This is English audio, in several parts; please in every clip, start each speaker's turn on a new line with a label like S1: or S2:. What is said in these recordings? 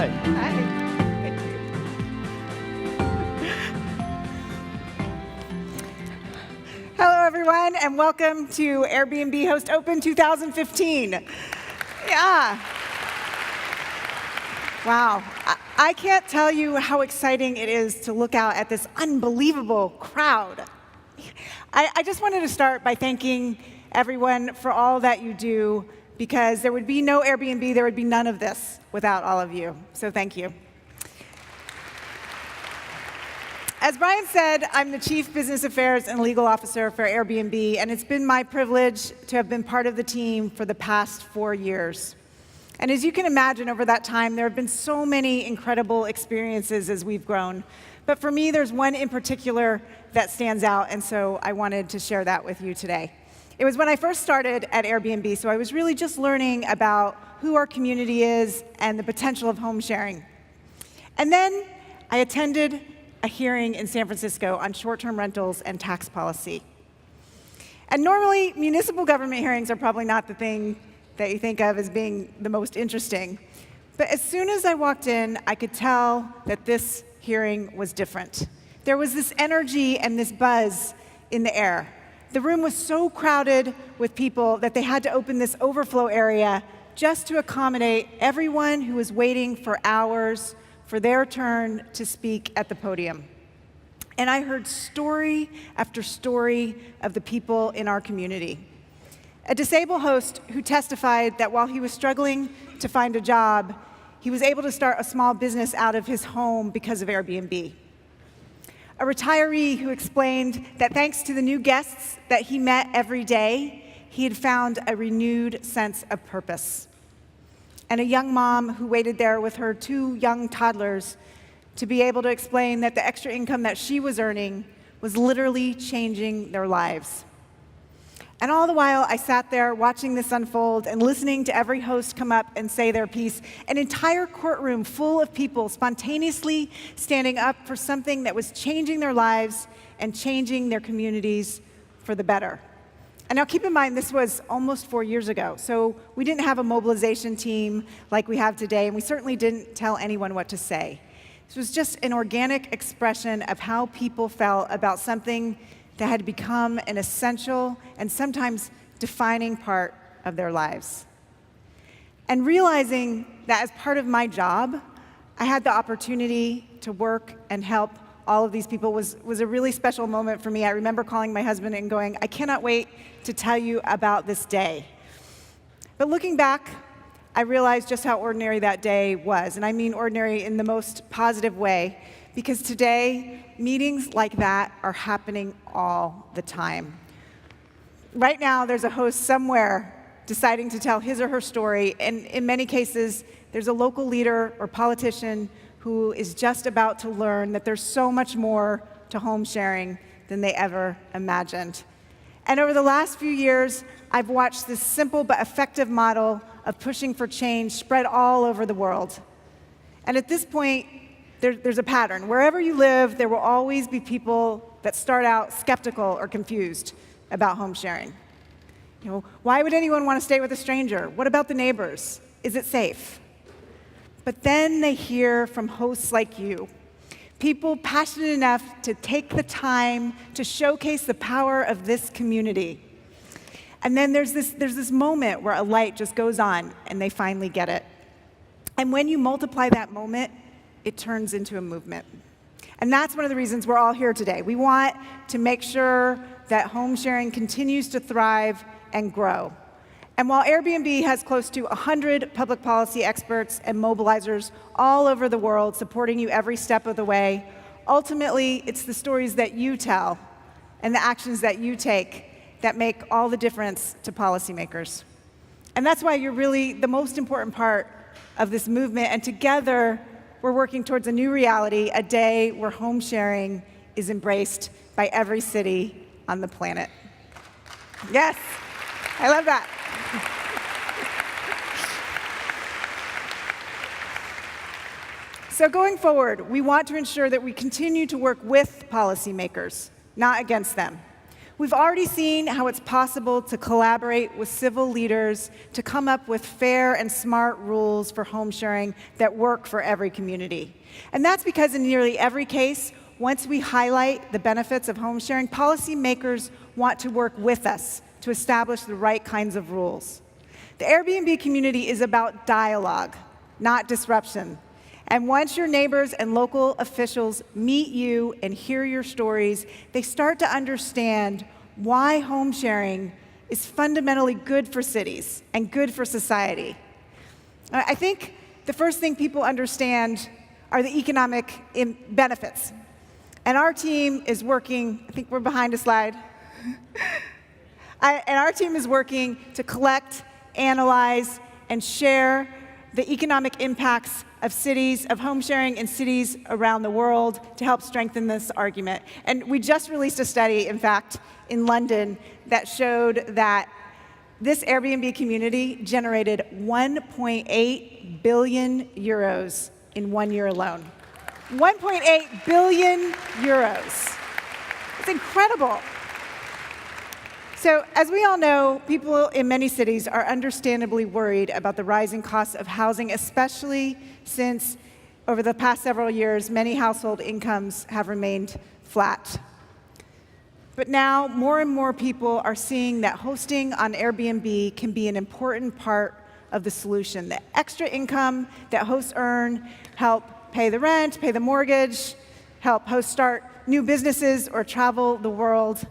S1: Hi.
S2: Hi. Thank you. Hello, everyone, and welcome to Airbnb Host Open 2015. Yeah. Wow. I can't tell you how exciting it is to look out at this unbelievable crowd. I just wanted to start by thanking everyone for all that you do, because there would be no Airbnb, there would be none of this without all of you. So thank you. As Brian said, I'm the Chief Business Affairs and Legal Officer for Airbnb, and it's been my privilege to have been part of the team for the past 4 years. And as you can imagine, over that time, there have been so many incredible experiences as we've grown. But for me, there's one in particular that stands out, and so I wanted to share that with you today. It was when I first started at Airbnb, so I was really just learning about who our community is and the potential of home sharing. And then I attended a hearing in San Francisco on short-term rentals and tax policy. And normally, municipal government hearings are probably not the thing that you think of as being the most interesting. But as soon as I walked in, I could tell that this hearing was different. There was this energy and this buzz in the air. The room was so crowded with people that they had to open this overflow area just to accommodate everyone who was waiting for hours for their turn to speak at the podium. And I heard story after story of the people in our community. A disabled host who testified that while he was struggling to find a job, he was able to start a small business out of his home because of Airbnb. A retiree who explained that thanks to the new guests that he met every day, he had found a renewed sense of purpose. And a young mom who waited there with her 2 young toddlers to be able to explain that the extra income that she was earning was literally changing their lives. And all the while, I sat there watching this unfold and listening to every host come up and say their piece, an entire courtroom full of people spontaneously standing up for something that was changing their lives and changing their communities for the better. And now keep in mind, this was almost 4 years ago, so we didn't have a mobilization team like we have today, and we certainly didn't tell anyone what to say. This was just an organic expression of how people felt about something that had become an essential and sometimes defining part of their lives. And realizing that as part of my job, I had the opportunity to work and help all of these people was a really special moment for me. I remember calling my husband and going, I cannot wait to tell you about this day. But looking back, I realized just how ordinary that day was, and I mean ordinary in the most positive way, because today, meetings like that are happening all the time. Right now, there's a host somewhere deciding to tell his or her story, and in many cases, there's a local leader or politician who is just about to learn that there's so much more to home sharing than they ever imagined. And over the last few years, I've watched this simple but effective model of pushing for change spread all over the world. And at this point, there's a pattern. Wherever you live, there will always be people that start out skeptical or confused about home sharing. You know, why would anyone want to stay with a stranger? What about the neighbors? Is it safe? But then they hear from hosts like you, people passionate enough to take the time to showcase the power of this community. And then there's this moment where a light just goes on and they finally get it. And when you multiply that moment, it turns into a movement. And that's one of the reasons we're all here today. We want to make sure that home sharing continues to thrive and grow. And while Airbnb has close to 100 public policy experts and mobilizers all over the world supporting you every step of the way, ultimately, it's the stories that you tell and the actions that you take that make all the difference to policymakers. And that's why you're really the most important part of this movement, and together, we're working towards a new reality, a day where home sharing is embraced by every city on the planet. Yes, I love that. So going forward, we want to ensure that we continue to work with policymakers, not against them. We've already seen how it's possible to collaborate with civil leaders to come up with fair and smart rules for home sharing that work for every community. And that's because in nearly every case, once we highlight the benefits of home sharing, policymakers want to work with us to establish the right kinds of rules. The Airbnb community is about dialogue, not disruption. And once your neighbors and local officials meet you and hear your stories, they start to understand why home sharing is fundamentally good for cities and good for society. I think the first thing people understand are the economic benefits. And our team is working, I think we're behind a slide. And our team is working to collect, analyze, and share the economic impacts of home sharing in cities around the world to help strengthen this argument. And we just released a study, in fact, in London that showed that this Airbnb community generated 1.8 billion euros in 1 year alone. 1.8 billion euros. It's incredible. So, as we all know, people in many cities are understandably worried about the rising costs of housing, especially since over the past several years, many household incomes have remained flat. But now, more and more people are seeing that hosting on Airbnb can be an important part of the solution. The extra income that hosts earn help pay the rent, pay the mortgage, help hosts start new businesses or travel the world.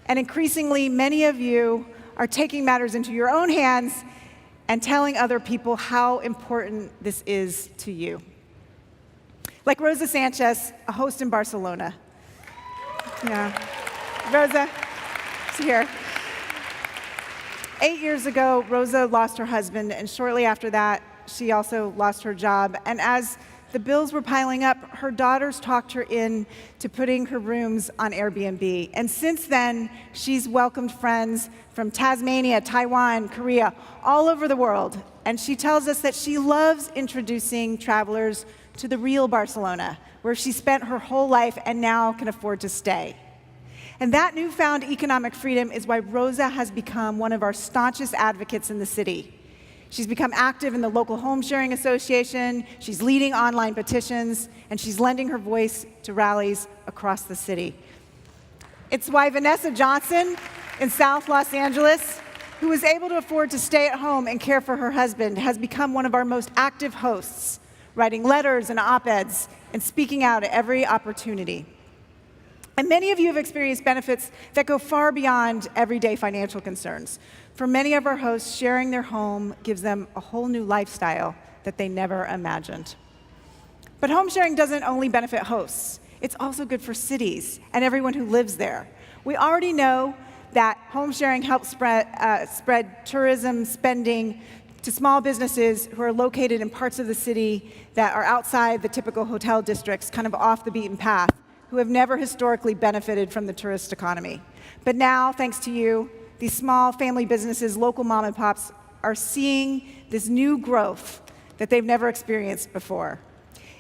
S2: And increasingly, many of you are taking matters into your own hands and telling other people how important this is to you. Like Rosa Sanchez, a host in Barcelona. Yeah. Rosa, she's here. 8 years ago, Rosa lost her husband, and shortly after that, she also lost her job. And as the bills were piling up, her daughters talked her in to putting her rooms on Airbnb. And since then, she's welcomed friends from Tasmania, Taiwan, Korea, all over the world. And she tells us that she loves introducing travelers to the real Barcelona, where she spent her whole life and now can afford to stay. And that newfound economic freedom is why Rosa has become one of our staunchest advocates in the city. She's become active in the local home sharing association, she's leading online petitions, and she's lending her voice to rallies across the city. It's why Vanessa Johnson in South Los Angeles, who was able to afford to stay at home and care for her husband, has become one of our most active hosts, writing letters and op-eds and speaking out at every opportunity. And many of you have experienced benefits that go far beyond everyday financial concerns. For many of our hosts, sharing their home gives them a whole new lifestyle that they never imagined. But home sharing doesn't only benefit hosts. It's also good for cities and everyone who lives there. We already know that home sharing helps spread tourism spending to small businesses who are located in parts of the city that are outside the typical hotel districts, kind of off the beaten path, who have never historically benefited from the tourist economy. But now, thanks to you, these small family businesses, local mom and pops, are seeing this new growth that they've never experienced before.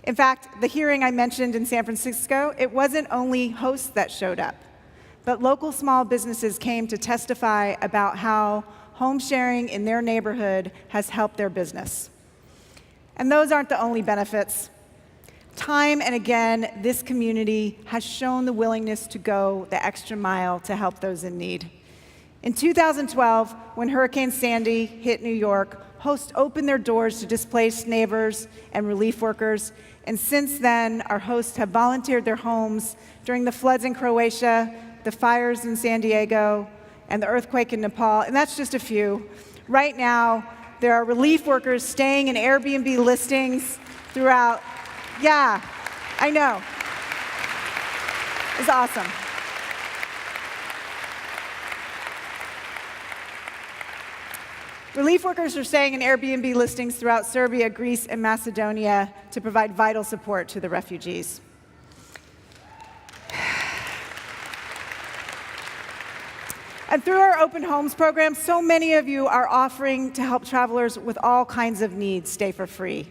S2: In fact, the hearing I mentioned in San Francisco, it wasn't only hosts that showed up, but local small businesses came to testify about how home sharing in their neighborhood has helped their business. And those aren't the only benefits. Time and again, this community has shown the willingness to go the extra mile to help those in need. In 2012, when Hurricane Sandy hit New York, hosts opened their doors to displaced neighbors and relief workers, and since then, our hosts have volunteered their homes during the floods in Croatia, the fires in San Diego, and the earthquake in Nepal, and that's just a few. Right now, there are relief workers staying in Airbnb listings throughout. Yeah, I know. It's awesome. Relief workers are staying in Airbnb listings throughout Serbia, Greece, and Macedonia to provide vital support to the refugees. And through our Open Homes program, so many of you are offering to help travelers with all kinds of needs stay for free.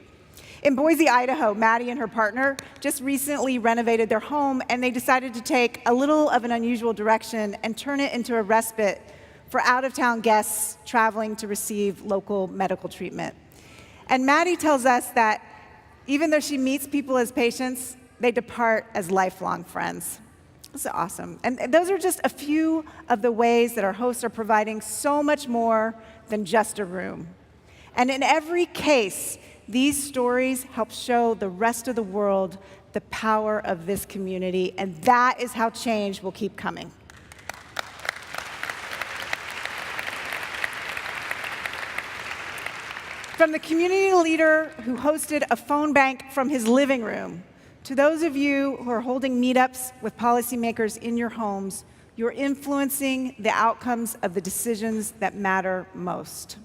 S2: In Boise, Idaho, Maddie and her partner just recently renovated their home, and they decided to take a little of an unusual direction and turn it into a respite for out-of-town guests traveling to receive local medical treatment. And Maddie tells us that even though she meets people as patients, they depart as lifelong friends. This is awesome. And those are just a few of the ways that our hosts are providing so much more than just a room. And in every case, these stories help show the rest of the world the power of this community, and that is how change will keep coming. From the community leader who hosted a phone bank from his living room, to those of you who are holding meetups with policymakers in your homes, you're influencing the outcomes of the decisions that matter most.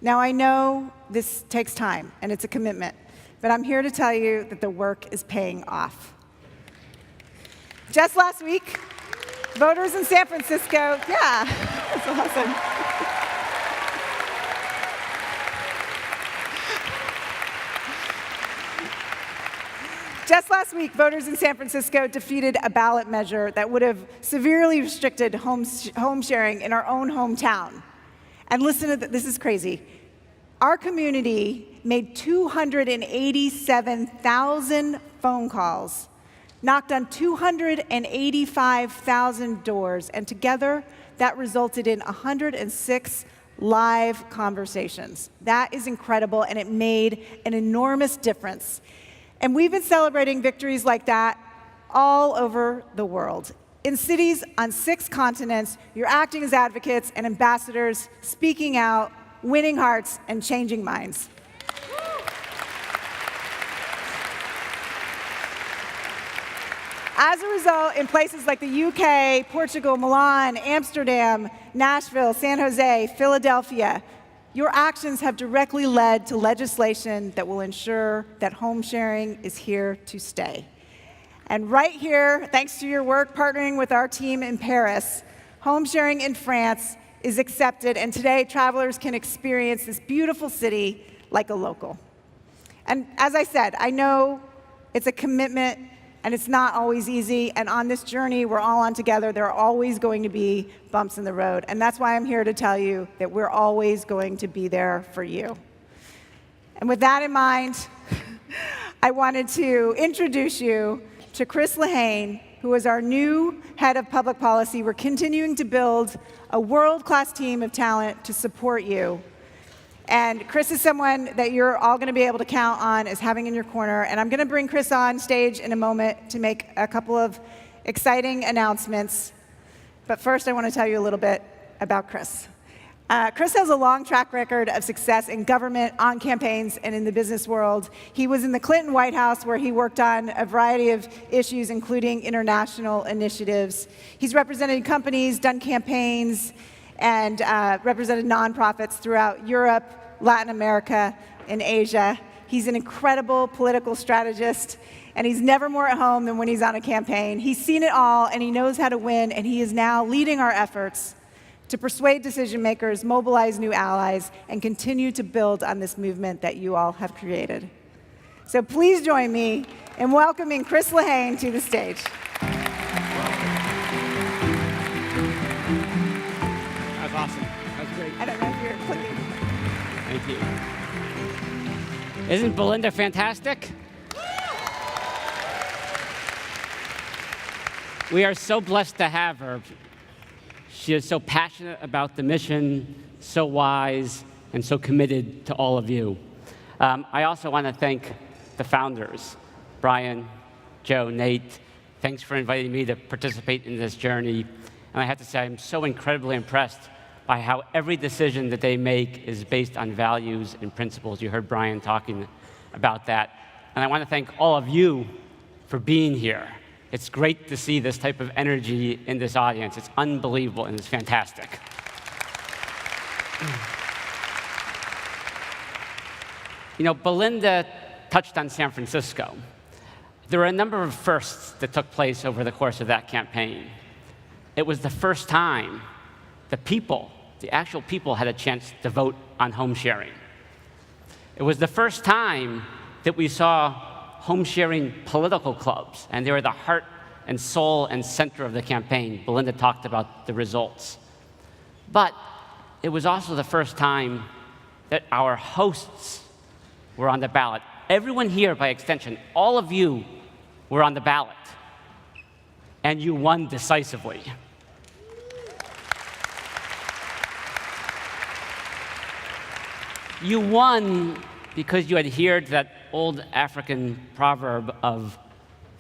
S2: Now, I know this takes time, and it's a commitment, but I'm here to tell you that the work is paying off. Just last week, voters in San Francisco, yeah, that's awesome. Just last week, voters in San Francisco defeated a ballot measure that would have severely restricted home sharing in our own hometown. And listen to this is crazy. Our community made 287,000 phone calls, knocked on 285,000 doors, and together that resulted in 106 live conversations. That is incredible, and it made an enormous difference. And we've been celebrating victories like that all over the world. In cities on 6 continents, you're acting as advocates and ambassadors, speaking out, winning hearts, and changing minds. As a result, in places like the UK, Portugal, Milan, Amsterdam, Nashville, San Jose, Philadelphia, your actions have directly led to legislation that will ensure that home sharing is here to stay. And right here, thanks to your work partnering with our team in Paris, home sharing in France is accepted, and today travelers can experience this beautiful city like a local. And as I said, I know it's a commitment and it's not always easy, and on this journey we're all on together. There are always going to be bumps in the road, and that's why I'm here to tell you that we're always going to be there for you. And with that in mind, I wanted to introduce you to Chris Lehane, who is our new head of public policy. We're continuing to build a world-class team of talent to support you. And Chris is someone that you're all going to be able to count on as having in your corner. And I'm going to bring Chris on stage in a moment to make a couple of exciting announcements. But first, I want to tell you a little bit about Chris. Chris has a long track record of success in government, on campaigns, and in the business world. He was in the Clinton White House, where he worked on a variety of issues, including international initiatives. He's represented companies, done campaigns, and represented nonprofits throughout Europe, Latin America, and Asia. He's an incredible political strategist, and he's never more at home than when he's on a campaign. He's seen it all, and he knows how to win, and he is now leading our efforts to persuade decision makers, mobilize new allies, and continue to build on this movement that you all have created. So please join me in welcoming Chris Lehane to the stage.
S1: That was awesome. That was great.
S2: I don't know if you're clicking.
S1: Thank you. Isn't Belinda fantastic? We are so blessed to have her. She is so passionate about the mission, so wise, and so committed to all of you. I also want to thank the founders, Brian, Joe, Nate. Thanks for inviting me to participate in this journey. And I have to say, I'm so incredibly impressed by how every decision that they make is based on values and principles. You heard Brian talking about that. And I want to thank all of you for being here. It's great to see this type of energy in this audience. It's unbelievable and it's fantastic. You know, Belinda touched on San Francisco. There were a number of firsts that took place over the course of that campaign. It was the first time the people, the actual people, had a chance to vote on home sharing. It was the first time that we saw home-sharing political clubs, and they were the heart and soul and center of the campaign. Belinda talked about the results. But it was also the first time that our hosts were on the ballot. Everyone here, by extension, all of you were on the ballot, and you won decisively. You won because you adhered to that old African proverb of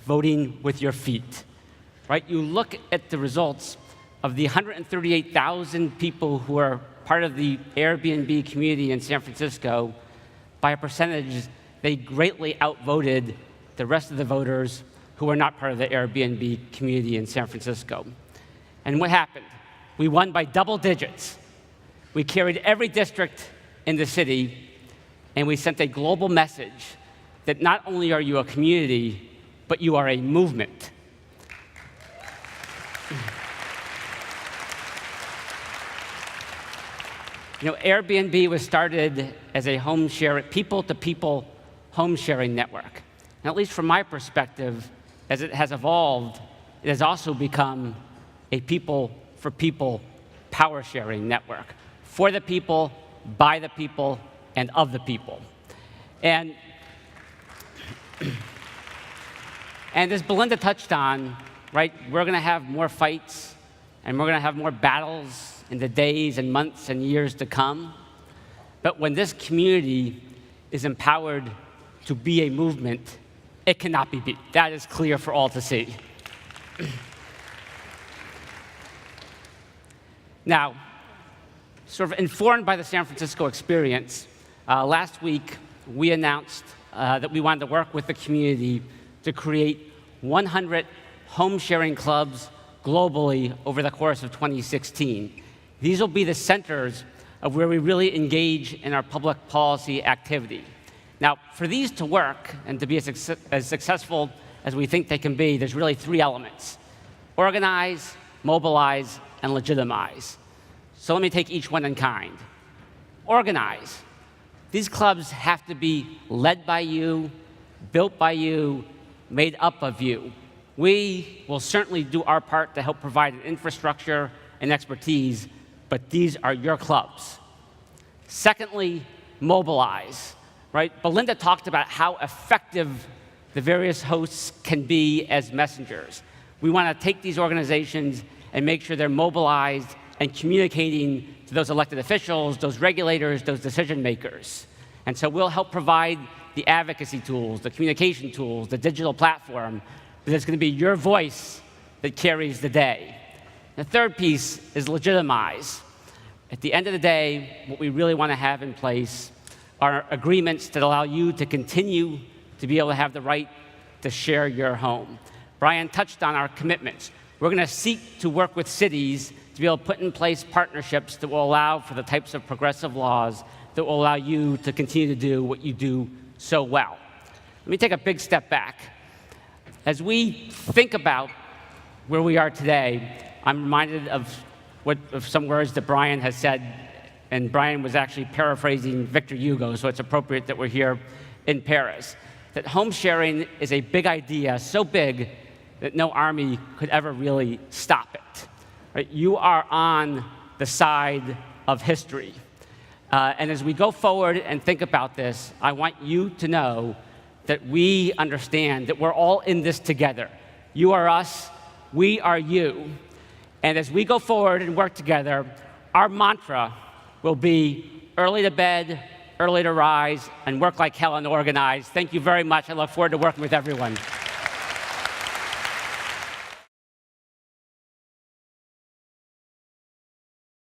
S1: voting with your feet, right? You look at the results of the 138,000 people who are part of the Airbnb community in San Francisco. By a percentage, they greatly outvoted the rest of the voters who are not part of the Airbnb community in San Francisco. And what happened? We won by double digits. We carried every district in the city, and we sent a global message that not only are you a community, but you are a movement. Airbnb was started as a people-to-people home-sharing network. And at least from my perspective, as it has evolved, it has also become a people-for-people power-sharing network. For the people, by the people, and of the people. And as Belinda touched on, right, we're going to have more fights, and we're going to have more battles in the days and months and years to come. But when this community is empowered to be a movement, it cannot be beat. That is clear for all to see. Now, sort of informed by the San Francisco experience, last week we announced that we wanted to work with the community to create 100 home-sharing clubs globally over the course of 2016. These will be the centers of where we really engage in our public policy activity. Now, for these to work and to be as successful as we think they can be, there's really three elements: organize, mobilize, and legitimize. So let me take each one in kind. Organize. These clubs have to be led by you, built by you, made up of you. We will certainly do our part to help provide an infrastructure and expertise, but these are your clubs. Secondly, mobilize, right? Belinda talked about how effective the various hosts can be as messengers. We want to take these organizations and make sure they're mobilized and communicating to those elected officials, those regulators, those decision makers. And so we'll help provide the advocacy tools, the communication tools, the digital platform, but it's going to be your voice that carries the day. The third piece is legitimize. At the end of the day, what we really want to have in place are agreements that allow you to continue to be able to have the right to share your home. Brian touched on our commitments. We're going to seek to work with cities to be able to put in place partnerships that will allow for the types of progressive laws that will allow you to continue to do what you do so well. Let me take a big step back. As we think about where we are today, I'm reminded of some words that Brian has said, and Brian was actually paraphrasing Victor Hugo, so it's appropriate that we're here in Paris. That home sharing is a big idea, so big that no army could ever really stop it. Right? You are on the side of history. And as we go forward and think about this, I want you to know that we understand that we're all in this together. You are us, we are you. And as we go forward and work together, our mantra will be early to bed, early to rise, and work like hell and organize. Thank you very much. I look forward to working with everyone.